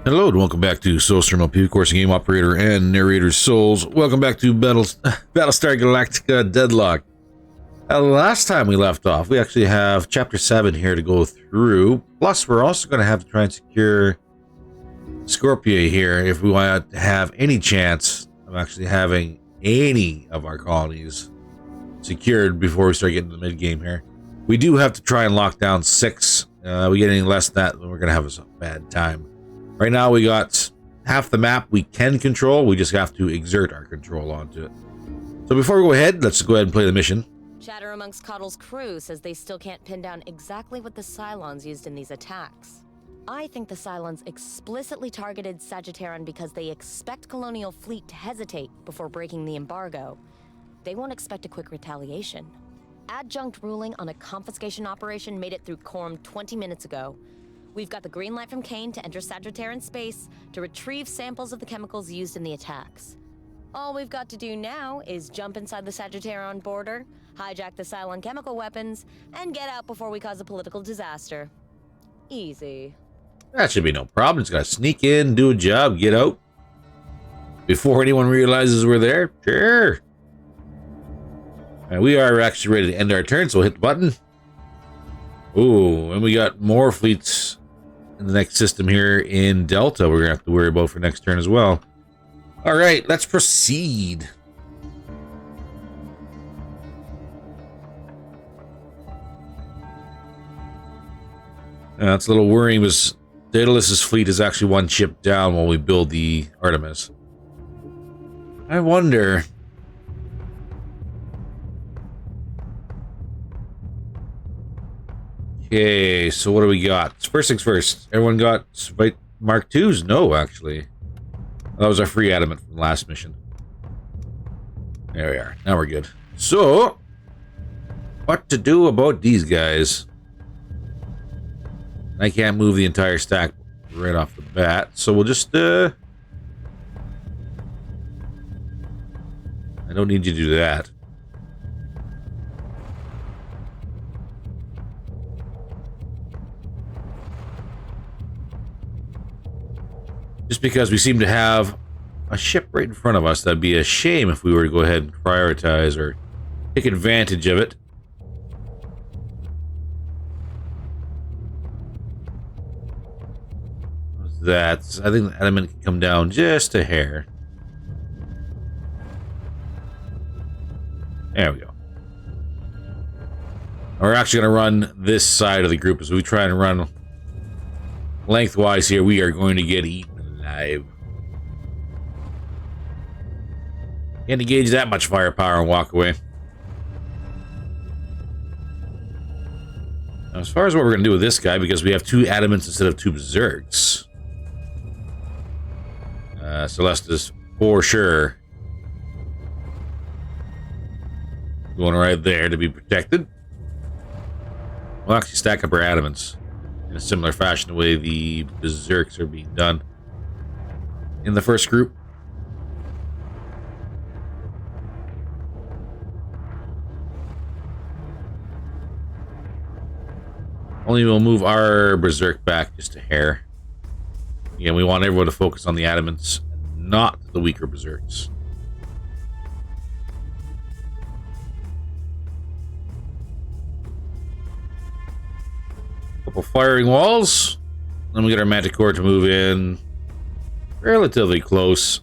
Hello and welcome back to Soulstream LP, of course, game operator and narrator Souls. Welcome back to Battlestar Galactica Deadlock. Last time we left off, we actually have Chapter 7 here to go through. Plus, we're also going to have to try and secure Scorpia here if we want to have any chance of actually having any of our colonies secured before we start getting to the mid-game here. We do have to try and lock down 6. We get any less than that, then we're going to have a bad time. Right now we got half the map we can control. We just have to exert our control onto it. So before we go ahead, let's go ahead and play the mission. Chatter amongst Coddle's crew says they still can't pin down exactly what the Cylons used in these attacks. I think the Cylons explicitly targeted Sagittarian because they expect Colonial Fleet to hesitate before breaking the embargo. They won't expect a quick retaliation. Adjunct ruling on a confiscation operation made it through Quorum 20 minutes ago. We've got the green light from Kane to enter Sagittarian space to retrieve samples of the chemicals used in the attacks. All we've got to do now is jump inside the Sagittarian border, hijack the Cylon chemical weapons, and get out before we cause a political disaster. Easy. That should be no problem. Just gotta sneak in, do a job, get out. Before anyone realizes we're there. Sure. And we are actually ready to end our turn, so we'll hit the button. Ooh, and we got more fleets in the next system here in Delta we're gonna have to worry about for next turn as well. All right, let's proceed. That's a little worrying because Daedalus's fleet is actually one ship down while we build the Artemis. I wonder. Okay, so what do we got? First things first. Everyone got Mark IIs? No, actually. That was our free adamant from the last mission. There we are. Now we're good. So, what to do about these guys? I can't move the entire stack right off the bat, so we'll just, I don't need you to do that. Just because we seem to have a ship right in front of us, that'd be a shame if we were to go ahead and prioritize or take advantage of it. That's, I think the element can come down just a hair. There we go. We're actually going to run this side of the group as we try and run lengthwise here. We are going to get eaten alive. Can't engage that much firepower and walk away. Now, as far as what we're going to do with this guy, because we have 2 adamants instead of 2 berserks. Celeste is for sure going right there to be protected. We'll actually stack up our adamants in a similar fashion the way the berserks are being done in the first group. Only we'll move our berserk back just a hair. Again, we want everyone to focus on the adamants, not the weaker berserks. Couple firing walls. Then we get our Manticore to move in relatively close.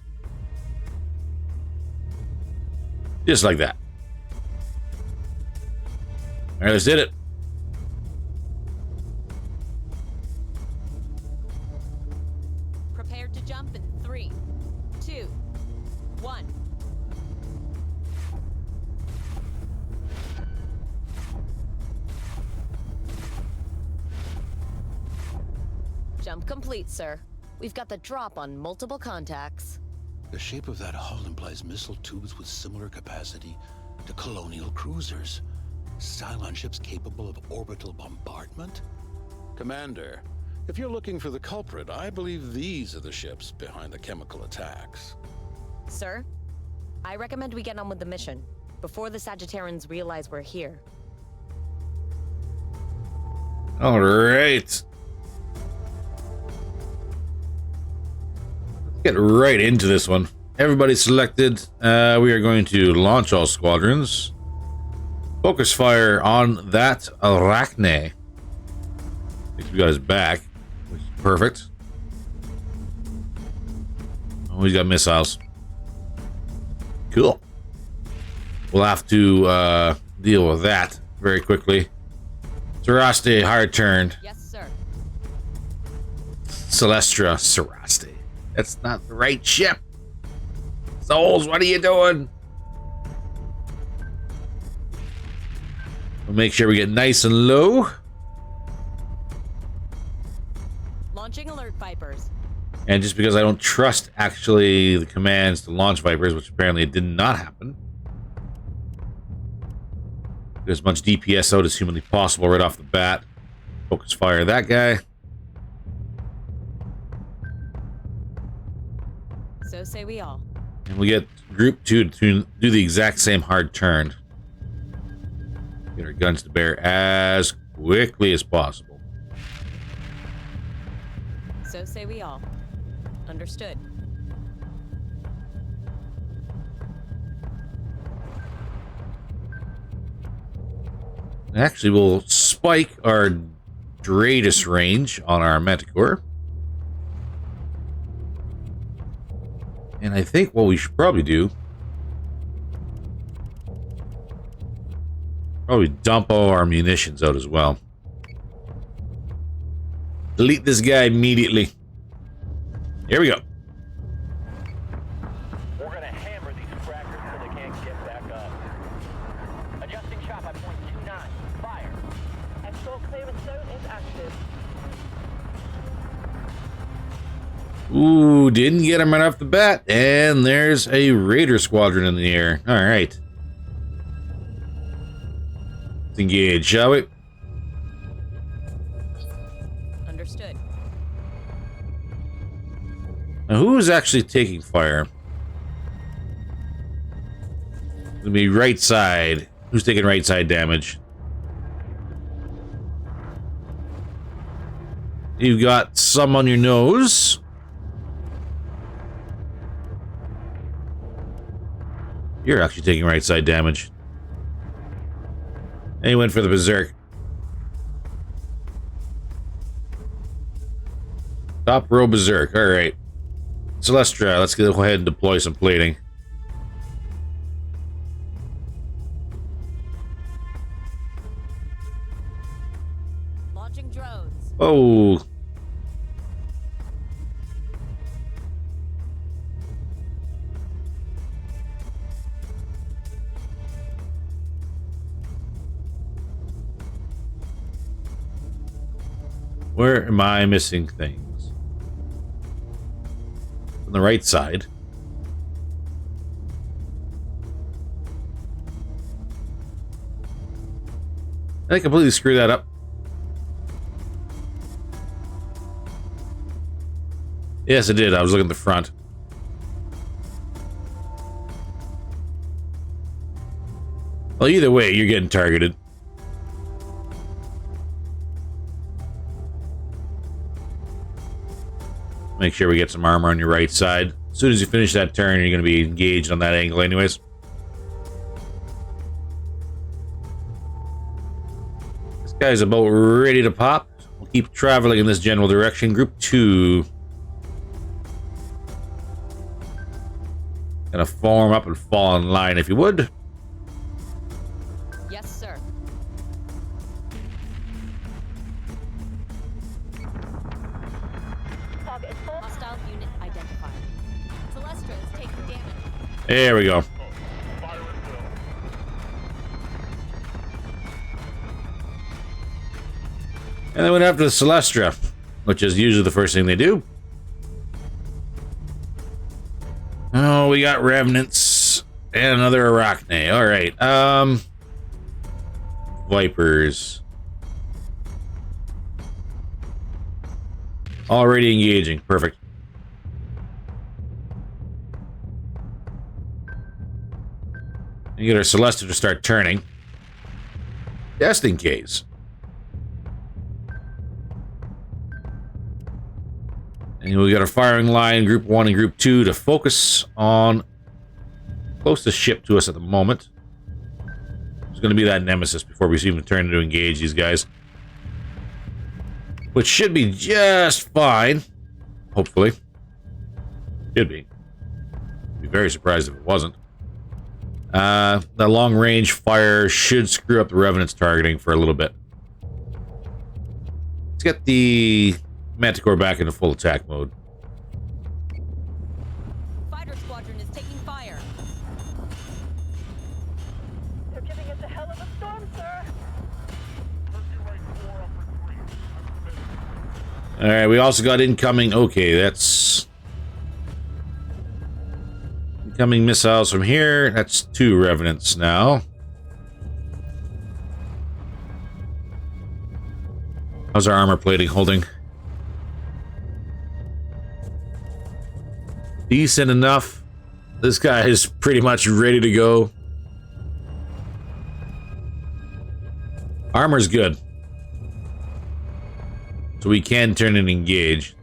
Just like that. Alright, let's did it. Prepare to jump in 3, 2, 1. Jump complete, sir. We've got the drop on multiple contacts. The shape of that hull implies missile tubes with similar capacity to colonial cruisers. Cylon ships capable of orbital bombardment? Commander, if you're looking for the culprit, I believe these are the ships behind the chemical attacks. Sir, I recommend we get on with the mission before the Sagittarians realize we're here. All right. Get right into this one. Everybody selected. We are going to launch all squadrons. Focus fire on that Arachne. I think we got his back, which is perfect. Oh, he's got missiles. Cool. We'll have to deal with that very quickly. Seraste, hard turn. Yes, sir. Celestra, Seraste. That's not the right ship. Souls, what are you doing? We'll make sure we get nice and low. Launching alert Vipers. And just because I don't trust actually the commands to launch Vipers, which apparently did not happen. Get as much DPS out as humanly possible right off the bat. Focus fire that guy. So say we all. And we get group 2 to do the exact same hard turn. Get our guns to bear as quickly as possible. So say we all. Understood. Actually, we'll spike our radius range on our Manticore. And I think what we should probably do, probably dump all our munitions out as well. Delete this guy immediately. Here we go. We're gonna hammer these crackers so they can't get back up. Adjusting shot by .29. Fire. Export clearance zone is active. Ooh, didn't get him right off the bat. And there's a Raider squadron in the air. All right. Let's engage, shall we? Understood. Now, who's actually taking fire? It'll be right side. Who's taking right side damage? You've got some on your nose. You're actually taking right side damage. And he went for the berserk. Top row berserk. All right. Celestra, let's go ahead and deploy some plating. Launching drones. Oh. Where am I missing things? On the right side. I completely screwed that up. Yes, I did. I was looking at the front. Well, either way, you're getting targeted. Make sure we get some armor on your right side. As soon as you finish that turn, you're going to be engaged on that angle anyways. This guy's about ready to pop. We'll keep traveling in this general direction. Group 2. Gonna form up and fall in line if you would. Yes, sir. Target is full. Hostile unit identified. Celestra is taking damage. There we go. Fire at will. And then went after the Celestra, which is usually the first thing they do. Oh, we got Revenants and another Arachne. All right. Vipers. Already engaging. Perfect. You get our Celestia to start turning. Just in case. And we got a firing line, Group 1 and Group 2, to focus on closest ship to us at the moment. It's going to be that Nemesis before we even turn to engage these guys. Which should be just fine. Hopefully. Should be. I'd be very surprised if it wasn't. The long-range fire should screw up the Revenant's targeting for a little bit. Let's get the Manticore back into full attack mode. Fighter squadron is taking fire. They're giving us a hell of a storm, sir. Alright, we also got incoming... Okay, that's... incoming missiles from here. That's 2 Revenants now. How's our armor plating holding? Decent enough. This guy is pretty much ready to go. Armor's good. So we can turn and engage.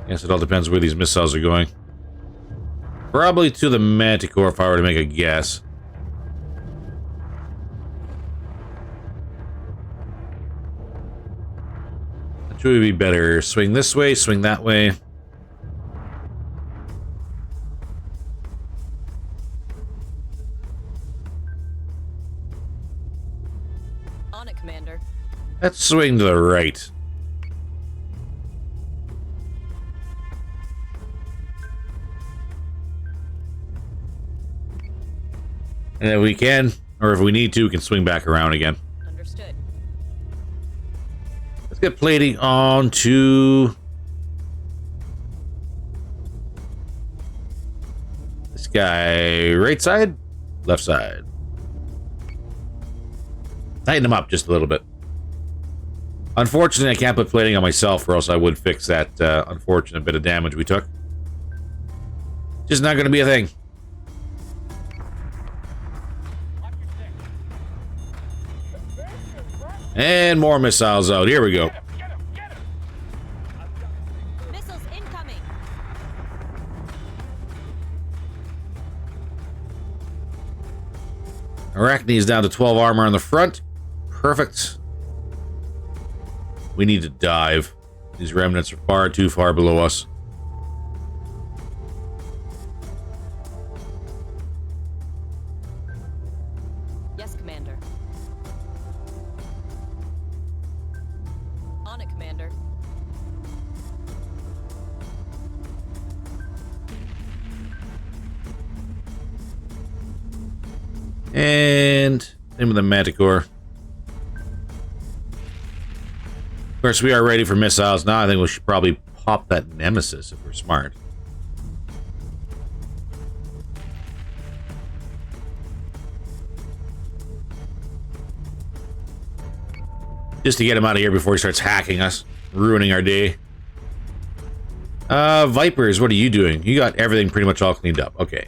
Guess it all depends where these missiles are going. Probably to the Manticore if I were to make a guess. Which would be better? Swing this way, swing that way. On it, Commander. Let's swing to the right. And if we can, or if we need to, we can swing back around again. Understood. Let's get plating on to this guy. Right side, left side. Tighten him up just a little bit. Unfortunately, I can't put plating on myself, or else I would fix that unfortunate bit of damage we took. Just not going to be a thing. And more missiles out. Here we go. Missiles incoming. Arachne's down to 12 armor on the front. Perfect. We need to dive. These remnants are far too far below us. Yes, Commander. On it, Commander. And same with the Manticore. Of course, we are ready for missiles now. I think we should probably pop that Nemesis if we're smart. Just to get him out of here before he starts hacking us, ruining our day. Vipers, what are you doing? You got everything pretty much all cleaned up. Okay.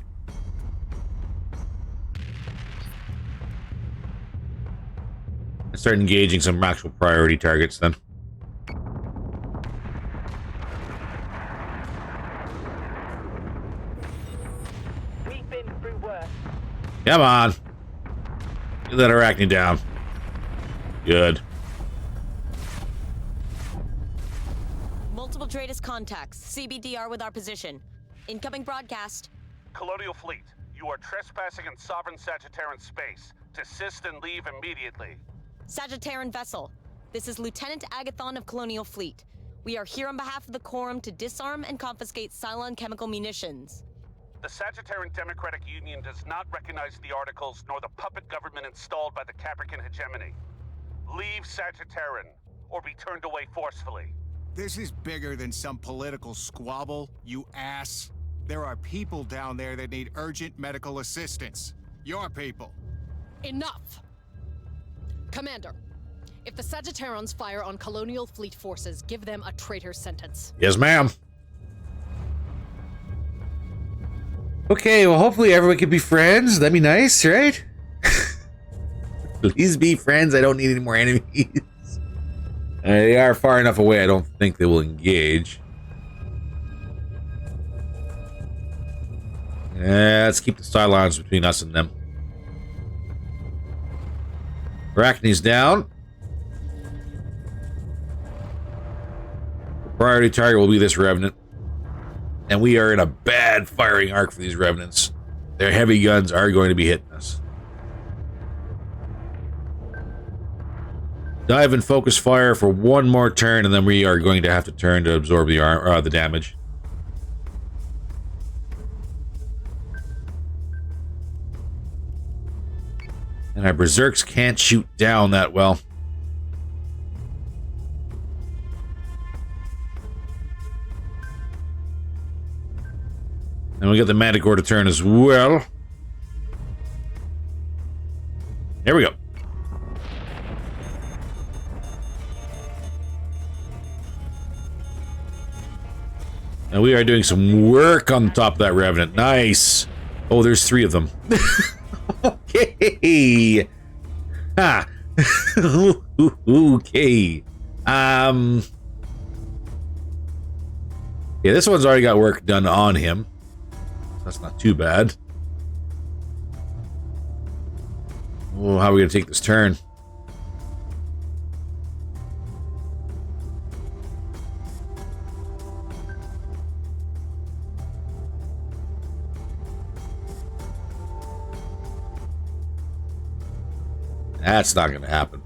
Let's start engaging some actual priority targets then. We've been through worse. Come on. Get that Arachne down. Good. Multiple Tratus contacts. CBDR with our position. Incoming broadcast. Colonial Fleet, you are trespassing in sovereign Sagittarian space. Desist and leave immediately. Sagittarian vessel. This is Lieutenant Agathon of Colonial Fleet. We are here on behalf of the Quorum to disarm and confiscate Cylon chemical munitions. The Sagittarian Democratic Union does not recognize the articles nor the puppet government installed by the Caprican hegemony. Leave Sagittarian, or be turned away forcefully. This is bigger than some political squabble, you ass. There are people down there that need urgent medical assistance. Your people. Enough! Commander, if the Sagittarians fire on Colonial Fleet forces, give them a traitor sentence. Yes, ma'am. Okay, well, hopefully everyone can be friends. That'd be nice, right? Please be friends. I don't need any more enemies. They are far enough away. I don't think they will engage. Let's keep the Cylons between us and them. Arachne's down. The priority target will be this Revenant. And we are in a bad firing arc for these Revenants. Their heavy guns are going to be hitting us. Dive and focus fire for one more turn, and then we are going to have to turn to absorb the damage. And our Berserks can't shoot down that well. And we got the Manticore to turn as well. There we go. And we are doing some work on top of that Revenant. Nice. Oh, there's 3 of them. Okay. Ha. Okay. Yeah, this one's already got work done on him. That's not too bad. Oh, how are we going to take this turn? That's not going to happen.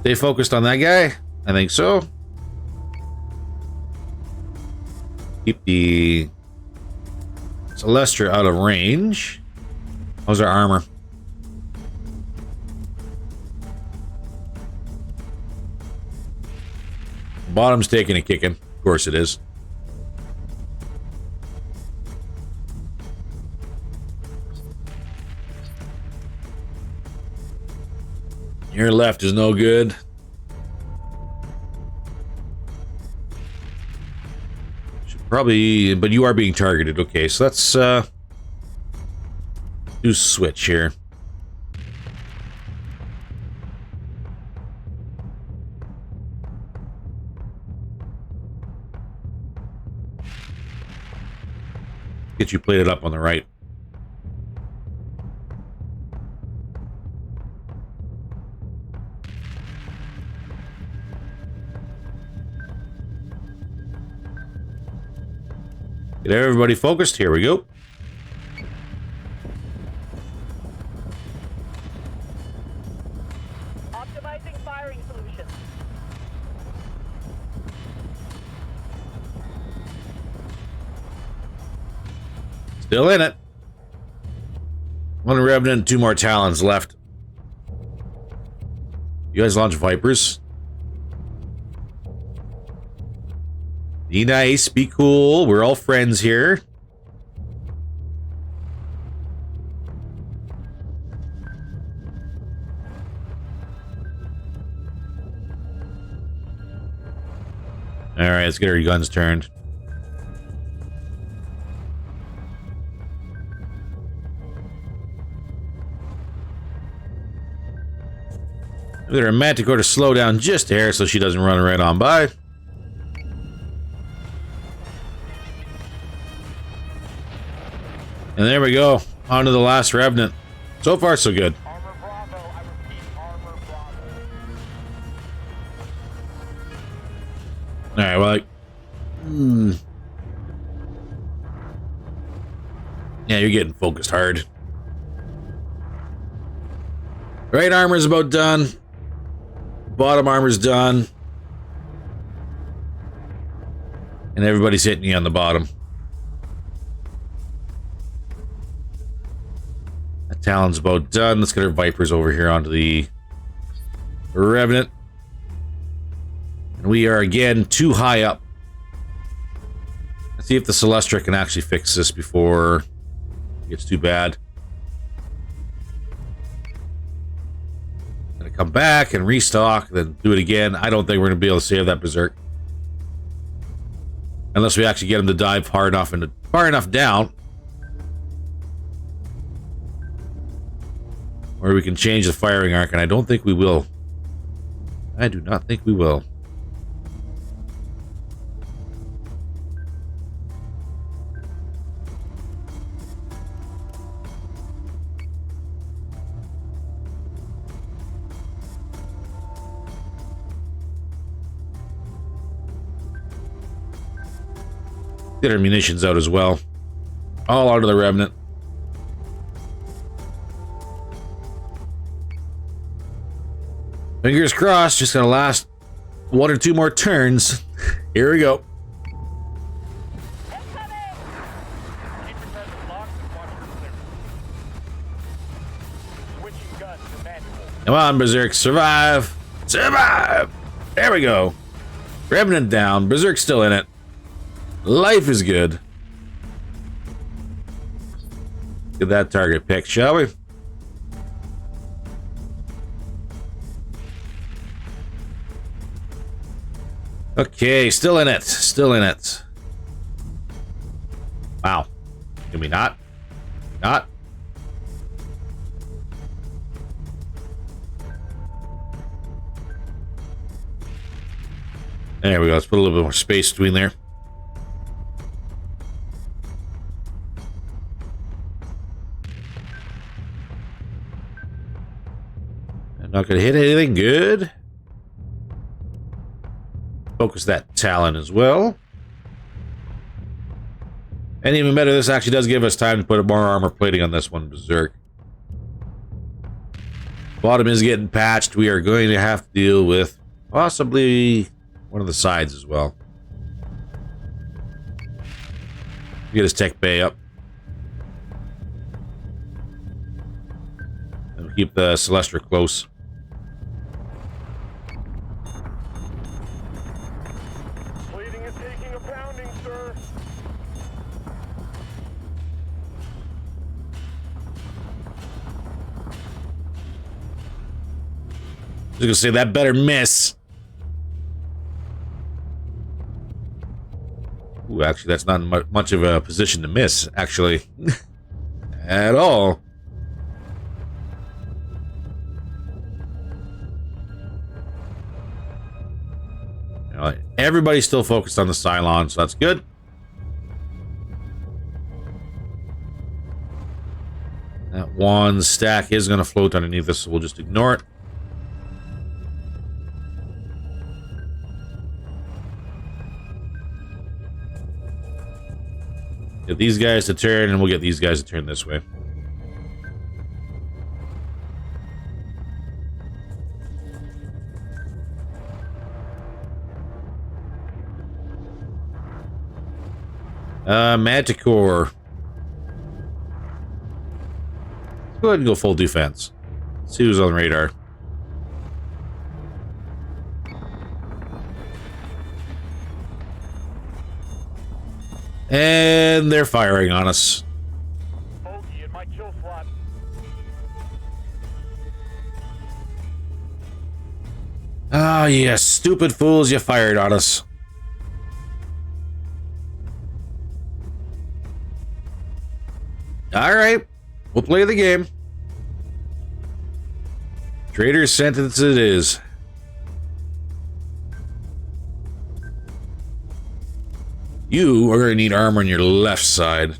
Stay focused on that guy? I think so. Keep the Celestra out of range. How's our armor? Bottom's taking a kicking. Of course it is. Your left is no good. Should probably, but you are being targeted. Okay, so let's do switch here. Get you plated up on the right. Get everybody focused. Here we go. Optimizing firing solutions. Still in it. 1 Revenant, 2 more Talons left. You guys launch Vipers. Be nice, be cool. We're all friends here. All right, let's get our guns turned. Get our Manticore to slow down just there so she doesn't run right on by. And there we go. On to the last Revenant. So far, so good. Armor Bravo, I repeat, Armor Bravo. Alright, well, yeah, you're getting focused hard. Right armor's about done. Bottom armor's done. And everybody's hitting you on the bottom. That Talon's about done. Let's get our Vipers over here onto the Revenant. And we are again too high up. Let's see if the Celestra can actually fix this before it gets too bad. come back and restock, then do it again. I don't think we're going to be able to save that Berserk. Unless we actually get him to dive far enough down. Or we can change the firing arc, and I don't think we will. I do not think we will. Get our munitions out as well. All out of the Remnant. Fingers crossed, just gonna last 1 or 2 more turns. Here we go. Come on, Berserk, survive! Survive! There we go. Remnant down, Berserk's still in it. Life is good. Get that target pick, shall we? Okay, still in it. Still in it. Wow. Can we not? Not? There we go. Let's put a little bit more space between there. I'm not going to hit anything good. Focus that Talon as well. And even better, this actually does give us time to put more armor plating on this one, Berserk. Bottom is getting patched. We are going to have to deal with possibly one of the sides as well. Get his tech bay up. And we'll keep the Celestra close. I was gonna say that better miss. Ooh, actually, that's not much of a position to miss, actually, at all. Everybody's still focused on the Cylon, so that's good. That one stack is going to float underneath us, so we'll just ignore it. Get these guys to turn, and we'll get these guys to turn this way. Manticore. Let's go ahead and go full defense. See who's on radar. And they're firing on us. Bogey in my kill slot. Ah, you stupid fools, you fired on us. Alright, we'll play the game. Traitor's sentence it is. You are going to need armor on your left side.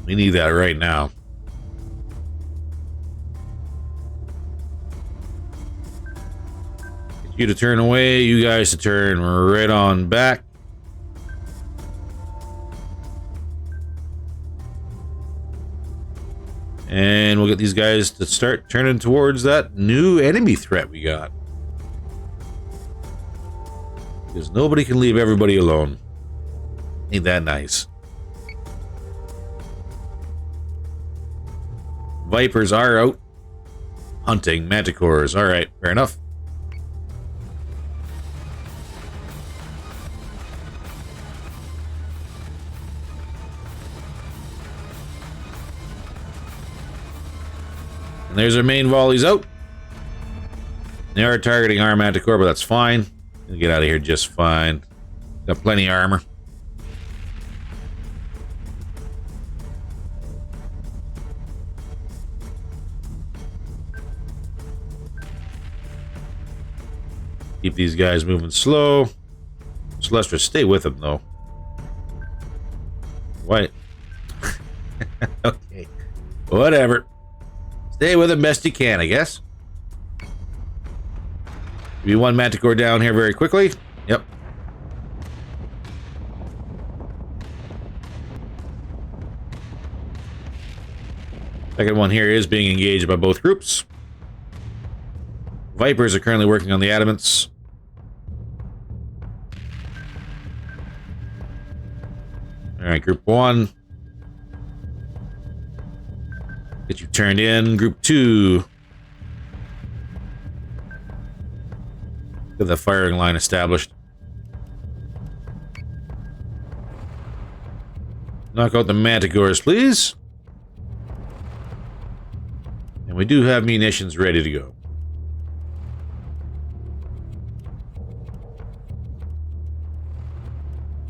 We need that right now. Get you to turn away, you guys to turn right on back. And we'll get these guys to start turning towards that new enemy threat we got. Because nobody can leave everybody alone. Ain't that nice? Vipers are out hunting manticores. Alright, fair enough. And there's our main volleys out. They are targeting our Manticore, but that's fine. We'll get out of here just fine. Got plenty of armor. Keep these guys moving slow. Celestra, stay with them, though. What? Okay. Whatever. Stay with them best you can, I guess. Be one Manticore down here very quickly. Yep. Second one here is being engaged by both groups. Vipers are currently working on the adamants. Alright, group 1. Get you turned in. Group 2. Get the firing line established. Knock out the Manticores, please. And we do have munitions ready to go.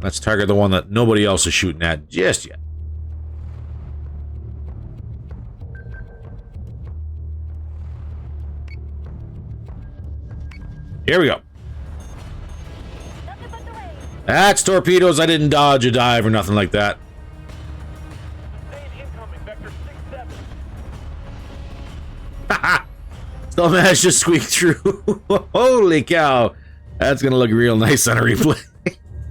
Let's target the one that nobody else is shooting at just yet. Here we go. That's torpedoes. I didn't dodge a dive or nothing like that. Haha! Still managed to squeak through. Holy cow. That's going to look real nice on a replay.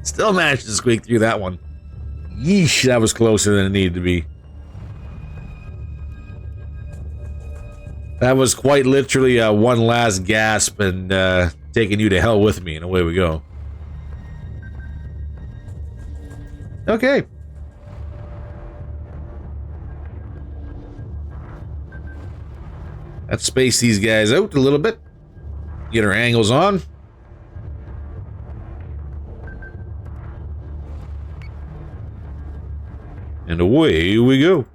Still managed to squeak through that one. Yeesh, that was closer than it needed to be. That was quite literally one last gasp and taking you to hell with me, and away we go. Okay. Let's space these guys out a little bit. Get our angles on. And away we go.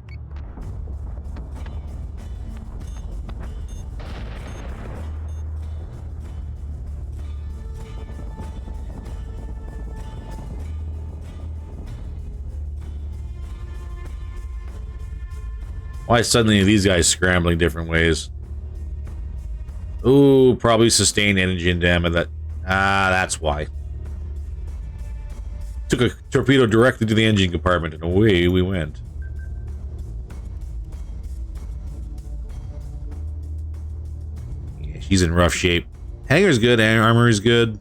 Why suddenly are these guys scrambling different ways? Ooh, probably sustained energy and damage. That's why. Took a torpedo directly to the engine compartment, and away we went. Yeah, she's in rough shape. Hangar's good, armor is good.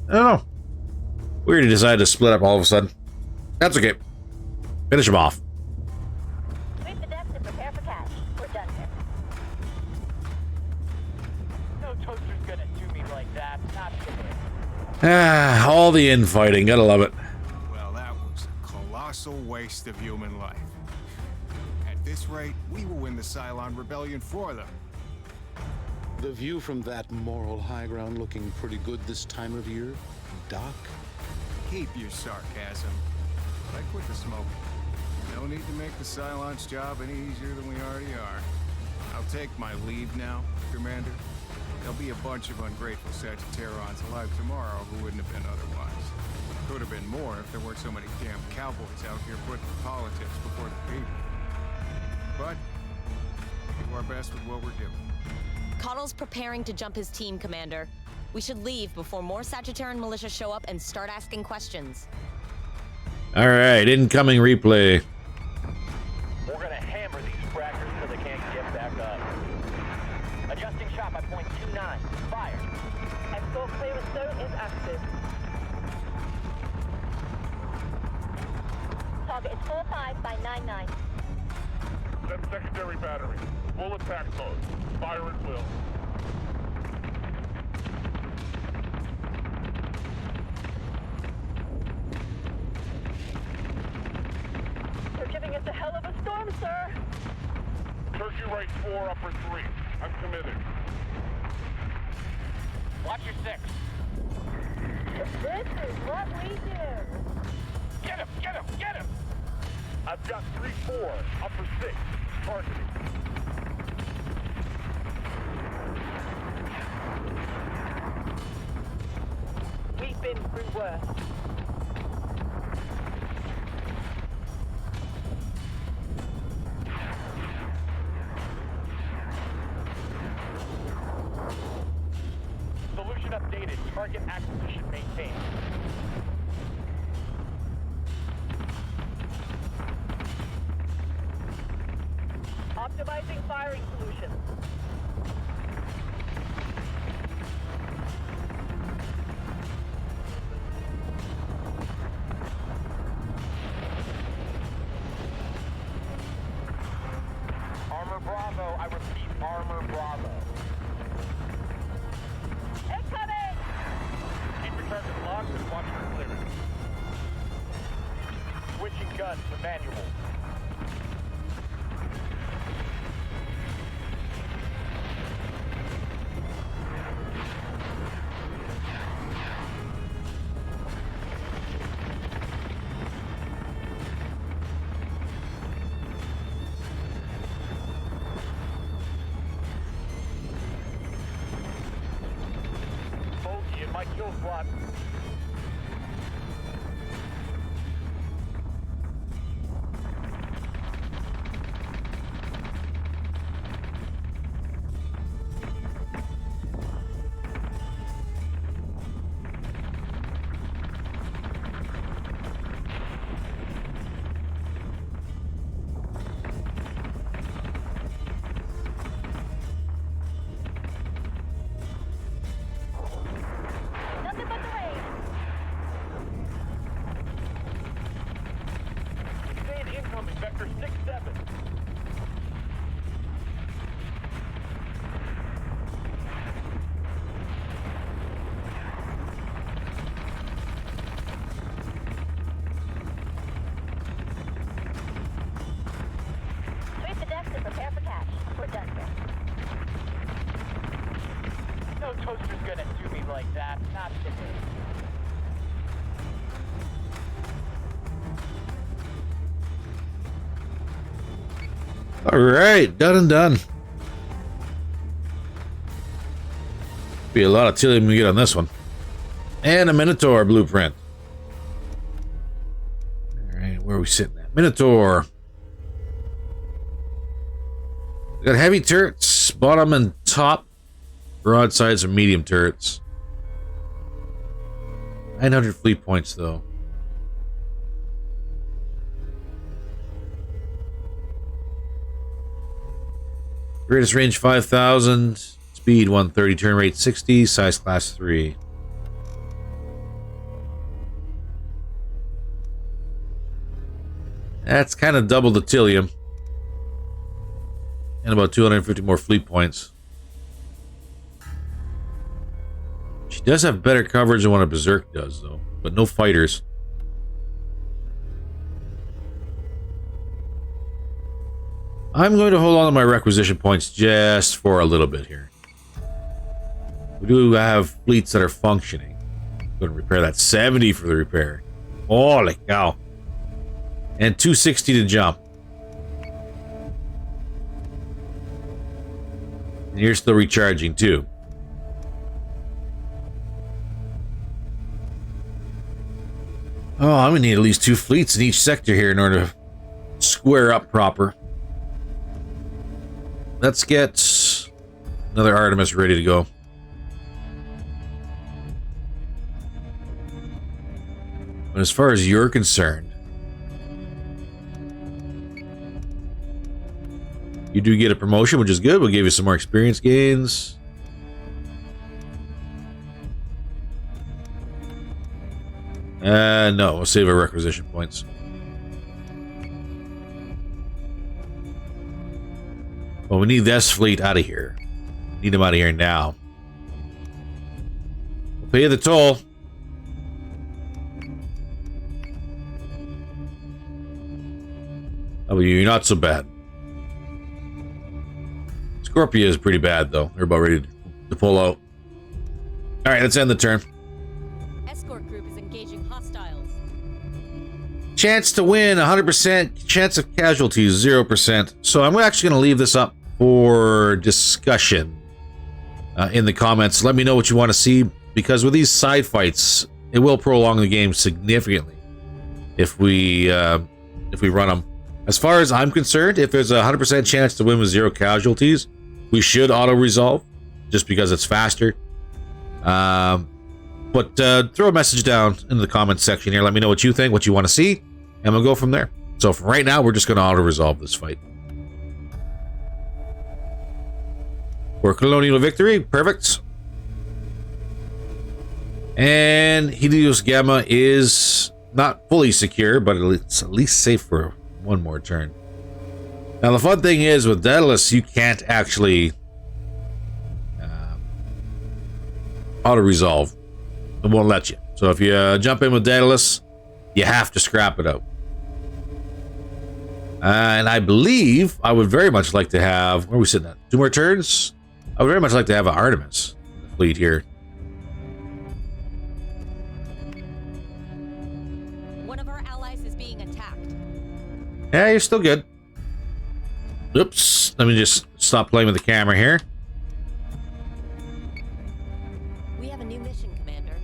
I don't know. Weird to decide to split up all of a sudden. That's okay. Finish them off. Sweep the decks and prepare for cash. We're done here. No toaster's gonna do me like that. Not today. Ah, all the infighting. Gotta love it. Well, that was a colossal waste of human life. At this rate, we will win the Cylon Rebellion for them. The view from that moral high ground looking pretty good this time of year, Doc? Keep your sarcasm. But I quit the smoking. No need to make the Cylons' job any easier than we already are. I'll take my leave now, Commander. There'll be a bunch of ungrateful Sagittarians alive tomorrow who wouldn't have been otherwise. Could have been more if there weren't so many damn cowboys out here putting politics before the people. But we do our best with what we're given. Cottle's preparing to jump his team, Commander. We should leave before more Sagittarian militia show up and start asking questions. Alright, incoming replay. We're gonna hammer these frackers so they can't get back up. Adjusting shot by point 29. Fire. Escort clearance zone is active. Target is 45 by 99. Set secondary battery. Full attack mode. Fire at will. You're giving us a hell of a storm, sir. Turkey right 4, upper 3. I'm committed. Watch your 6. This is what we do. Get him! Get him! Get him! I've got 3-4, upper 6. Targeting. west. Solution updated. Target acquisition maintained. Optimizing firing solutions. Armor Bravo. I repeat, Armor Bravo. Incoming! Keep your target locked and watch for clearance. Switching guns to manual. Bogey in my kill slot. Nothing but the rain. Sustained incoming. Vector 6-7. Sweep the decks and prepare for catch. We're done here. No toaster's gonna do me like that. Not today. All right, done and done. Be a lot of Tilium we get on this one. And a Minotaur blueprint. All right, where are we sitting at? Minotaur. We got heavy turrets, bottom and top. Broadsides and medium turrets. 900 fleet points, though. Greatest range 5,000. Speed 130. Turn rate 60. Size class 3. That's kind of double the Tilium. And about 250 more fleet points. She does have better coverage than what a Berserk does, though. But no fighters. I'm going to hold on to my requisition points just for a little bit here. We do have fleets that are functioning. I'm going to repair that. 70 for the repair. Holy cow. And 260 to jump. And you're still recharging, too. Oh, I'm going to need at least 2 fleets in each sector here in order to square up proper. Let's get another Artemis ready to go. But as far as you're concerned, you do get a promotion, which is good. We'll give you some more experience gains. No, we'll save our requisition points. Well, we need this fleet out of here. Need them out of here now. We'll pay you the toll. Oh, you're not so bad. Scorpio is pretty bad, though. They're about ready to pull out. All right, let's end the turn. Escort group is engaging hostiles. Chance to win, 100%. Chance of casualties, 0%. So I'm actually going to leave this up for discussion in the comments. Let me know what you want to see, because with these side fights, it will prolong the game significantly if we run them. As far as I'm concerned, if there's a 100% chance to win with 0 casualties, we should auto-resolve, just because it's faster. But throw a message down in the comments section here. Let me know what you think, what you want to see, and we'll go from there. So for right now, we're just going to auto-resolve this fight. For Colonial victory, perfect. And Helios Gamma is not fully secure, but it's at least safe for one more turn. Now the fun thing is with Daedalus, you can't actually auto-resolve. It won't let you. So if you jump in with Daedalus, you have to scrap it out. And I believe I would very much like to have, where are we sitting at? 2 more turns? I would very much like to have an Artemis in the fleet here. One of our allies is being attacked. Yeah, you're still good. Oops. Let me just stop playing with the camera here. We have a new mission, Commander.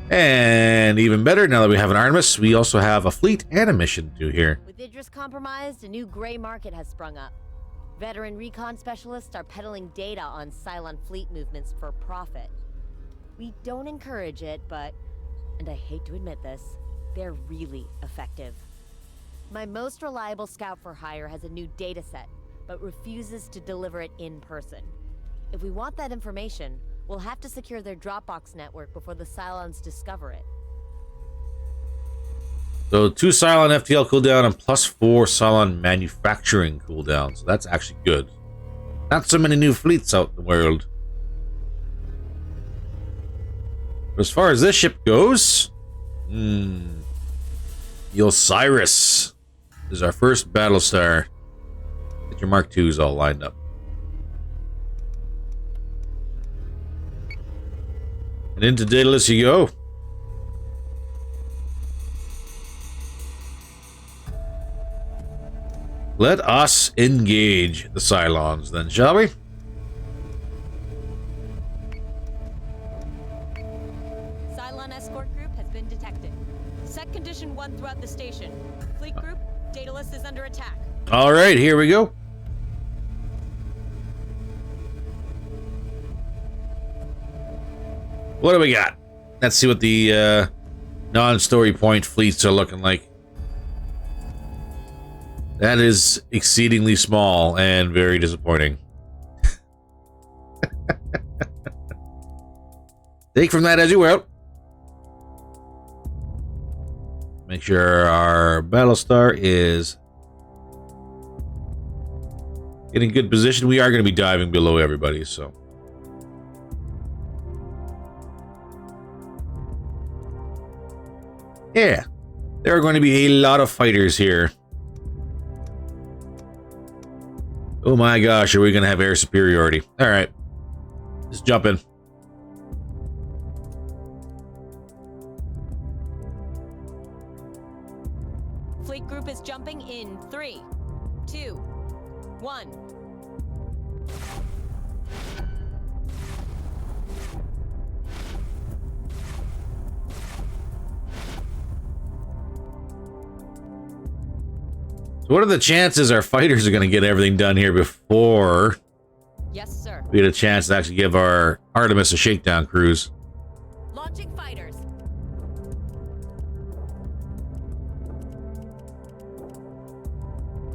And even better, now that we have an Artemis, we also have a fleet and a mission to do here. With Idris compromised, a new gray market has sprung up. Veteran recon specialists are peddling data on Cylon fleet movements for profit. We don't encourage it, but, and I hate to admit this, they're really effective. My most reliable scout for hire has a new data set, but refuses to deliver it in person. If we want that information, we'll have to secure their Dropbox network before the Cylons discover it. So 2 Cylon FTL cooldown and +4 Cylon manufacturing cooldown. So that's actually good. Not so many new fleets out in the world. But as far as this ship goes, the Osiris is our first Battlestar. Get your Mark IIs all lined up. And into Daedalus you go. Let us engage the Cylons then, shall we? Cylon escort group has been detected. Set condition 1 throughout the station. Fleet group, Daedalus is under attack. All right, here we go. What do we got? Let's see what the non-story point fleets are looking like. That is exceedingly small and very disappointing. Take from that as you will. Make sure our Battlestar is getting good position. We are going to be diving below everybody, so. Yeah, there are going to be a lot of fighters here. Oh my gosh, are we going to have air superiority? All right, let's jump in. Fleet group is jumping in 3, 2, 1. What are the chances our fighters are going to get everything done here before Yes, sir. we get a chance to actually give our Artemis a shakedown cruise? Launching fighters.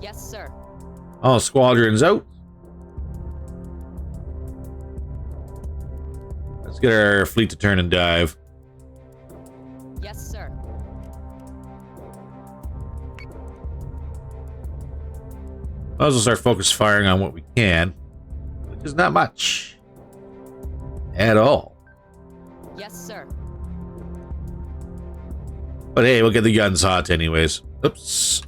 Yes, sir. All squadrons out. Let's get our fleet to turn and dive. Yes, sir. Might as well start focus firing on what we can, which is not much at all. Yes, sir. But hey, we'll get the guns hot anyways. Oops.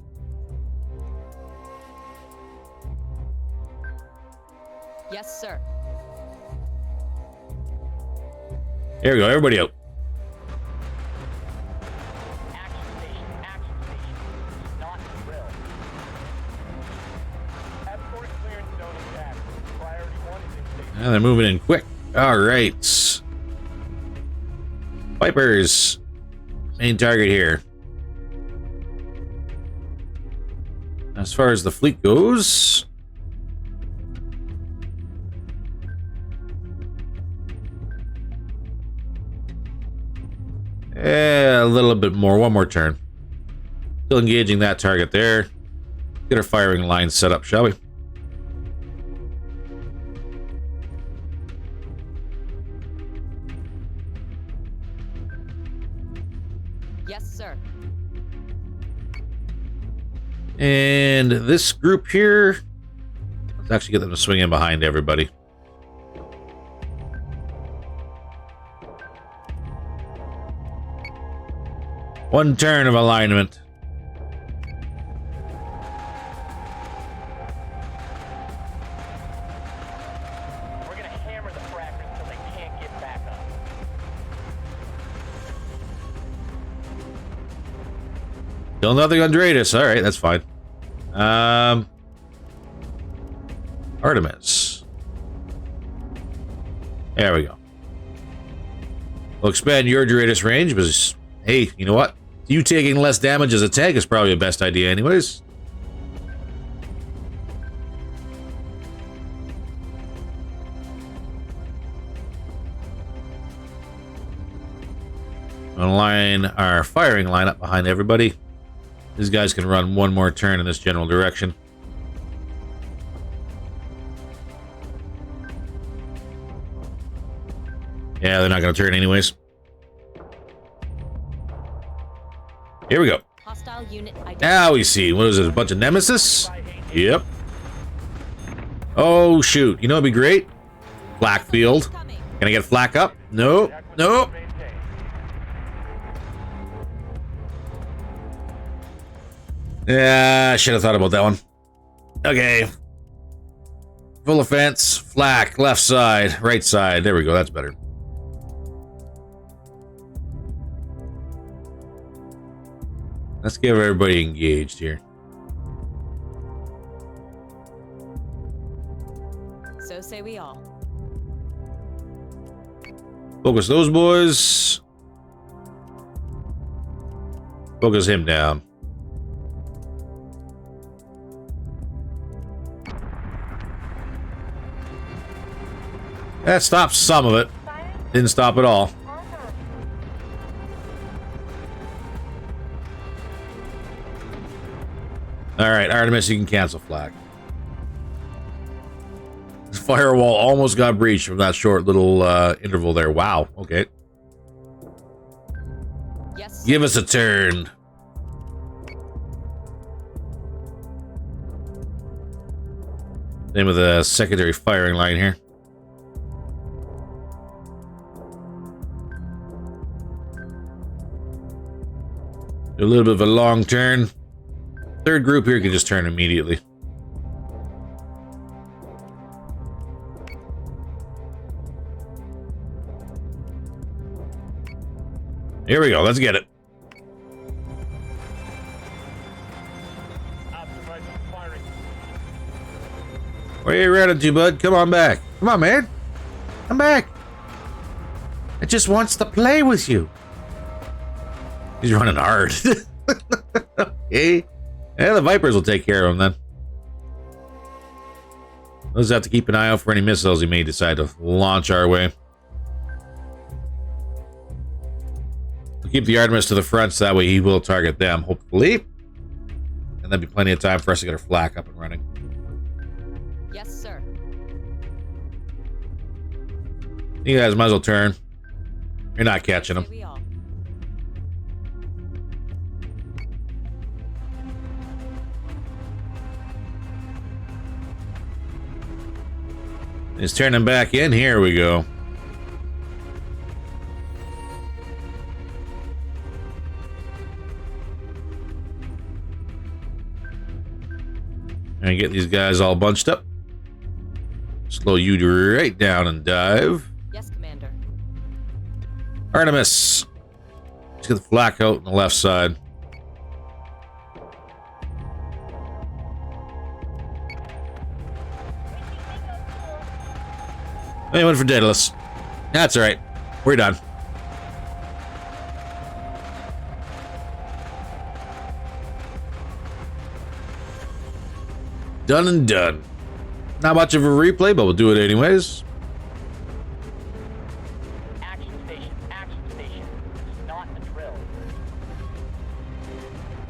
Yes, sir. Here we go, everybody out. Action station, not drill. Escort clearance zone attack. Priority 1 is in station. And they're moving in quick. All right. Vipers. Main target here. As far as the fleet goes, a little bit more. One more turn. Still engaging that target there. Get our firing line set up, shall we? Yes, sir. And this group here, let's actually get them to swing in behind everybody. One turn of alignment. We're gonna hammer the frackers until they can't get back up. Still nothing on Dratus. All right, that's fine. Artemis. There we go. We'll expand your Dratus range because, hey, you know what? You taking less damage as a tank is probably the best idea anyways. We'll line our firing line up behind everybody. These guys can run one more turn in this general direction. Yeah, they're not going to turn anyways. Here we go. Hostile unit identified. Now we see. What is it? A bunch of Nemesis? Yep. Oh, shoot. You know, it'd be great. Flak field. Can I get flak up? Nope. Nope. Yeah, I should have thought about that one. Okay. Full offense. Flak. Left side. Right side. There we go. That's better. Let's get everybody engaged here. So say we all. Focus those boys. Focus him down. That stopped some of it. Didn't stop it all. Alright, Artemis, you can cancel flag. This firewall almost got breached from that short little interval there. Wow, okay. Yes. Give us a turn. Same with the secondary firing line here. Do a little bit of a long turn. Third group here can just turn immediately. Here we go. Let's get it. Where are you running to, bud? Come on back. Come on, man. Come back. It just wants to play with you. He's running hard. Okay. Yeah, the Vipers will take care of him then. We'll just have to keep an eye out for any missiles he may decide to launch our way. We'll keep the Artemis to the front so that way he will target them, hopefully. And that'd be plenty of time for us to get our flak up and running. Yes, sir. You guys might as well turn. You're not catching them. Say we all. He's turning back in. Here we go. And get these guys all bunched up. Slow you right down and dive. Yes, Commander. Artemis. Let's get the flak out on the left side. They went for Daedalus. That's all right. We're done. Done and done. Not much of a replay, but we'll do it anyways. Action station, action station. It's not a drill.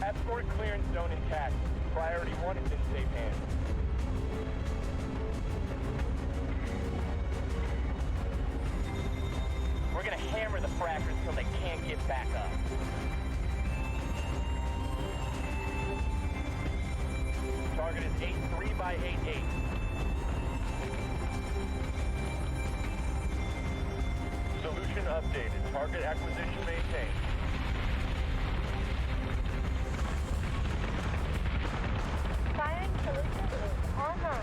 Escort clearance zone intact. Priority 1 is in safe hands. We're gonna hammer the frackers until they can't get back up. Target is 83 by 88. Solution updated. Target acquisition maintained. Firing solution is online.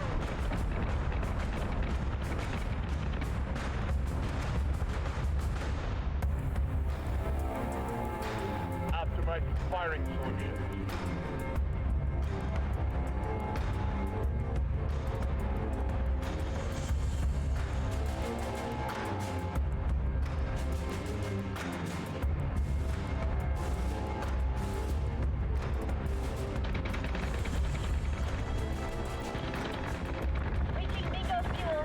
Optimizing firing solution. Reaching bingo fuel.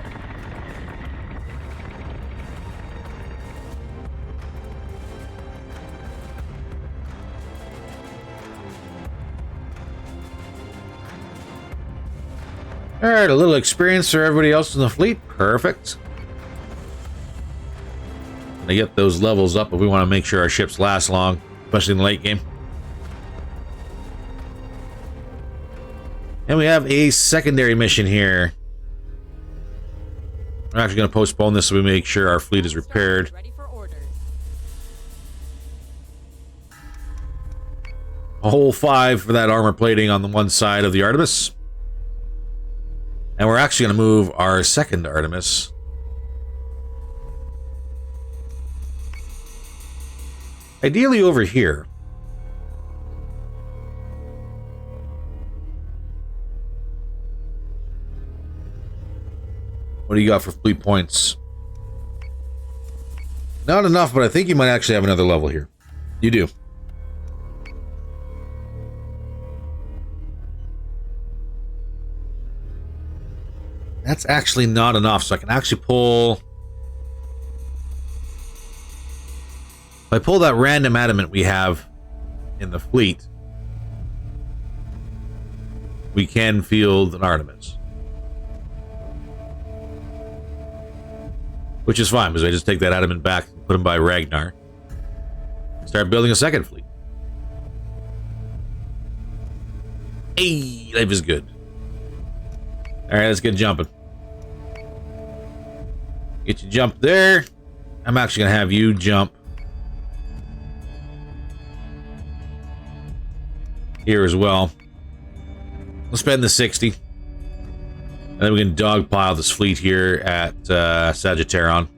All right, a little experience for everybody else in the fleet. Perfect. Gonna get those levels up if we want to make sure our ships last long, especially in the late game. And we have a secondary mission here. We're actually going to postpone this so we make sure our fleet is repaired. Ready for orders. A whole 5 for that armor plating on the one side of the Artemis. And we're actually going to move our second Artemis. Ideally over here. What do you got for fleet points? Not enough, but I think you might actually have another level here. You do. That's actually not enough, so I can actually pull... If I pull that random adamant we have in the fleet, we can field an Artemis. Which is fine, because I just take that adamant back and put him by Ragnar. Start building a second fleet. Hey, life is good. Alright, let's get jumping. Get you jump there. I'm actually going to have you jump here as well. We'll spend the 60. And then we can dogpile this fleet here at Sagittarian.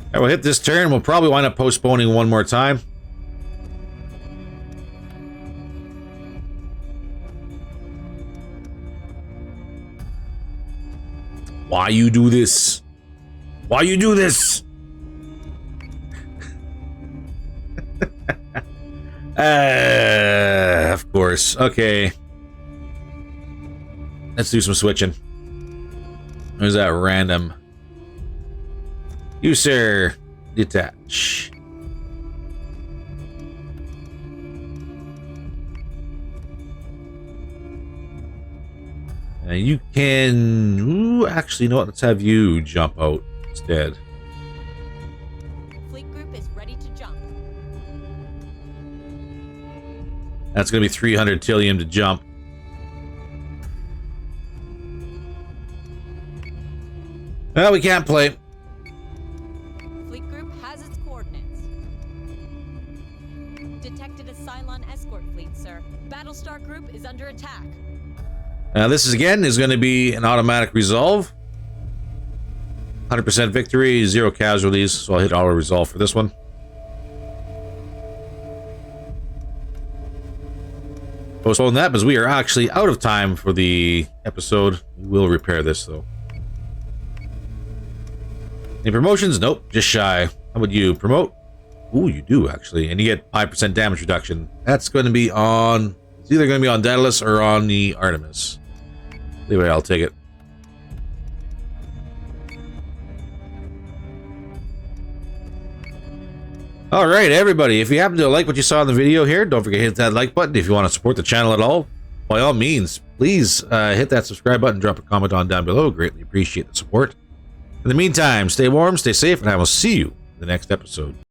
Alright, we'll hit this turn. We'll probably wind up postponing one more time. Why you do this? Why you do this? Of course. Okay. Let's do some switching. There's that random. You, sir. Detach. And you can... Ooh, actually, you know what? Let's have you jump out instead. Fleet group is ready to jump. That's going to be 300 Tillium to jump. Well, we can't play. Fleet group has its coordinates. Detected a Cylon escort fleet, sir. Battlestar group is under attack. Now, this is again is going to be an automatic resolve. 100% victory, 0 casualties. So I'll hit auto resolve for this one. Postpone that because we are actually out of time for the episode. We will repair this though. Any promotions? Nope, just shy. How about you? Promote? Ooh, you do actually, and you get 5% damage reduction. That's going to be on. It's either going to be on Daedalus or on the Artemis. Anyway, I'll take it. All right, everybody. If you happen to like what you saw in the video here, don't forget to hit that like button. If you want to support the channel at all, by all means, please hit that subscribe button. Drop a comment on down below. Greatly appreciate the support. In the meantime, stay warm, stay safe, and I will see you in the next episode.